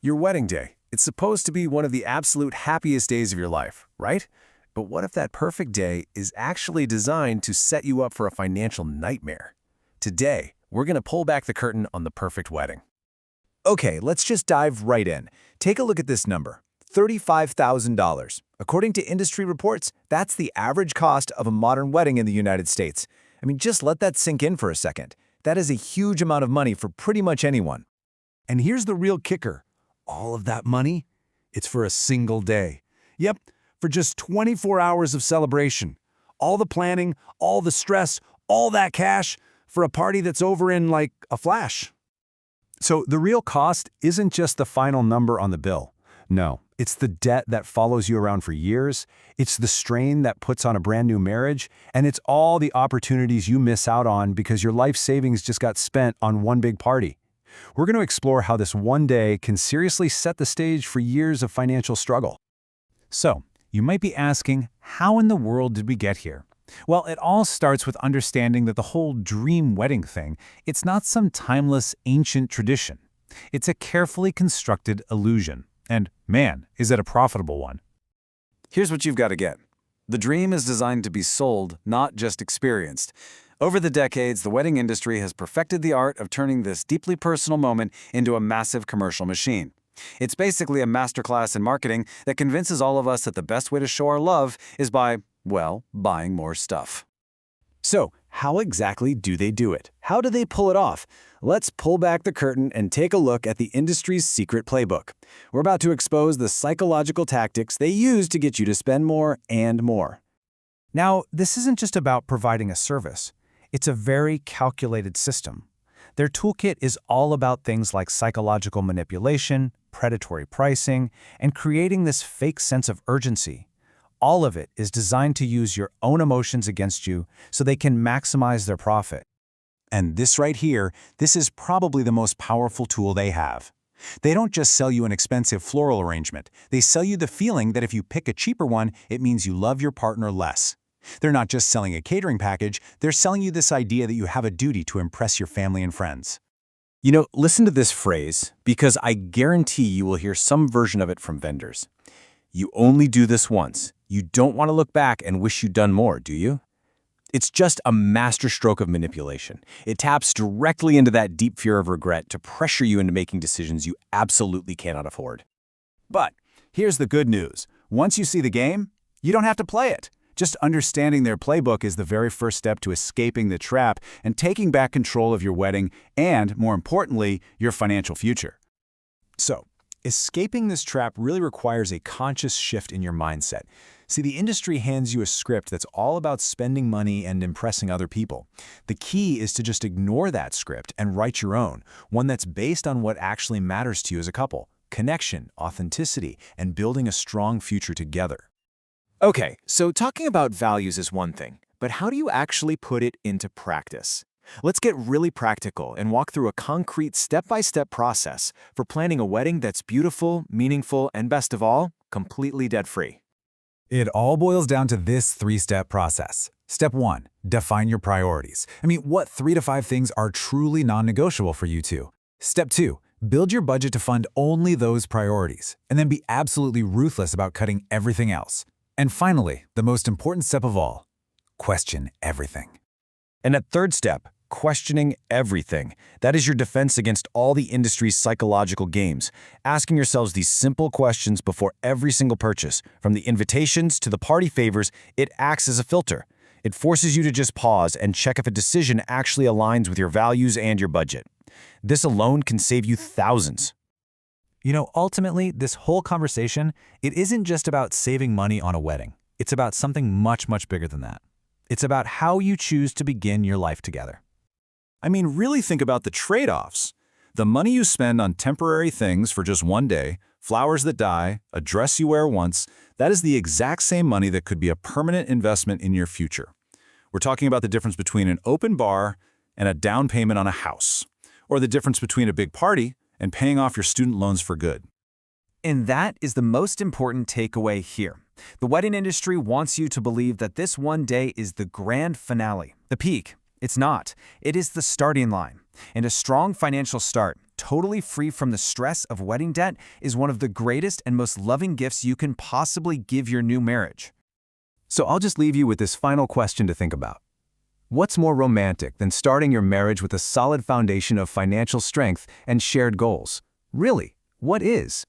Your wedding day. It's supposed to be one of the absolute happiest days of your life, right? But what if that perfect day is actually designed to set you up for a financial nightmare? Today, we're going to pull back the curtain on the perfect wedding. Okay, let's just dive right in. Take a look at this number, $35,000. According to industry reports, that's the average cost of a modern wedding in the United States. I mean, just let that sink in for a second. That is a huge amount of money for pretty much anyone. And here's the real kicker. All of that money, it's for a single day. Yep, for just 24 hours of celebration. All the planning, all the stress, all that cash for a party that's over in like a flash. So the real cost isn't just the final number on the bill. No, it's the debt that follows you around for years, it's the strain that puts on a brand new marriage, and it's all the opportunities you miss out on because your life savings just got spent on one big party. We're going to explore how this one day can seriously set the stage for years of financial struggle. So, you might be asking, how in the world did we get here? Well, it all starts with understanding that the whole dream wedding thing, it's not some timeless, ancient tradition. It's a carefully constructed illusion. And man, is it a profitable one. Here's what you've got to get. The dream is designed to be sold, not just experienced. Over the decades, the wedding industry has perfected the art of turning this deeply personal moment into a massive commercial machine. It's basically a masterclass in marketing that convinces all of us that the best way to show our love is by, well, buying more stuff. So, how exactly do they do it? How do they pull it off? Let's pull back the curtain and take a look at the industry's secret playbook. We're about to expose the psychological tactics they use to get you to spend more and more. Now, this isn't just about providing a service. It's a very calculated system. Their toolkit is all about things like psychological manipulation, predatory pricing, and creating this fake sense of urgency. All of it is designed to use your own emotions against you so they can maximize their profit. And this right here, this is probably the most powerful tool they have. They don't just sell you an expensive floral arrangement. They sell you the feeling that if you pick a cheaper one, it means you love your partner less. They're not just selling a catering package, they're selling you this idea that you have a duty to impress your family and friends. You know, listen to this phrase, because I guarantee you will hear some version of it from vendors. You only do this once. You don't want to look back and wish you'd done more, do you? It's just a masterstroke of manipulation. It taps directly into that deep fear of regret to pressure you into making decisions you absolutely cannot afford. But here's the good news. Once you see the game, you don't have to play it. Just understanding their playbook is the very first step to escaping the trap and taking back control of your wedding and, more importantly, your financial future. So, escaping this trap really requires a conscious shift in your mindset. See, the industry hands you a script that's all about spending money and impressing other people. The key is to just ignore that script and write your own, one that's based on what actually matters to you as a couple: connection, authenticity, and building a strong future together. Okay, so talking about values is one thing, but how do you actually put it into practice? Let's get really practical and walk through a concrete step-by-step process for planning a wedding that's beautiful, meaningful, and best of all, completely debt-free. It all boils down to this three-step process. Step 1, define your priorities. What 3 to 5 things are truly non-negotiable for you two? Step 2, build your budget to fund only those priorities, and then be absolutely ruthless about cutting everything else. And finally, the most important step of all, question everything. And that third step, questioning everything. That is your defense against all the industry's psychological games. Asking yourselves these simple questions before every single purchase, from the invitations to the party favors, it acts as a filter. It forces you to just pause and check if a decision actually aligns with your values and your budget. This alone can save you thousands. You know, ultimately, this whole conversation, it isn't just about saving money on a wedding. It's about something much, much bigger than that. It's about how you choose to begin your life together. Really think about the trade-offs. The money you spend on temporary things for just one day, flowers that die, a dress you wear once, that is the exact same money that could be a permanent investment in your future. We're talking about the difference between an open bar and a down payment on a house, or the difference between a big party and paying off your student loans for good. And that is the most important takeaway here. The wedding industry wants you to believe that this one day is the grand finale, the peak. It's not. It is the starting line. And a strong financial start, totally free from the stress of wedding debt is one of the greatest and most loving gifts you can possibly give your new marriage. So I'll just leave you with this final question to think about. What's more romantic than starting your marriage with a solid foundation of financial strength and shared goals? Really, what is?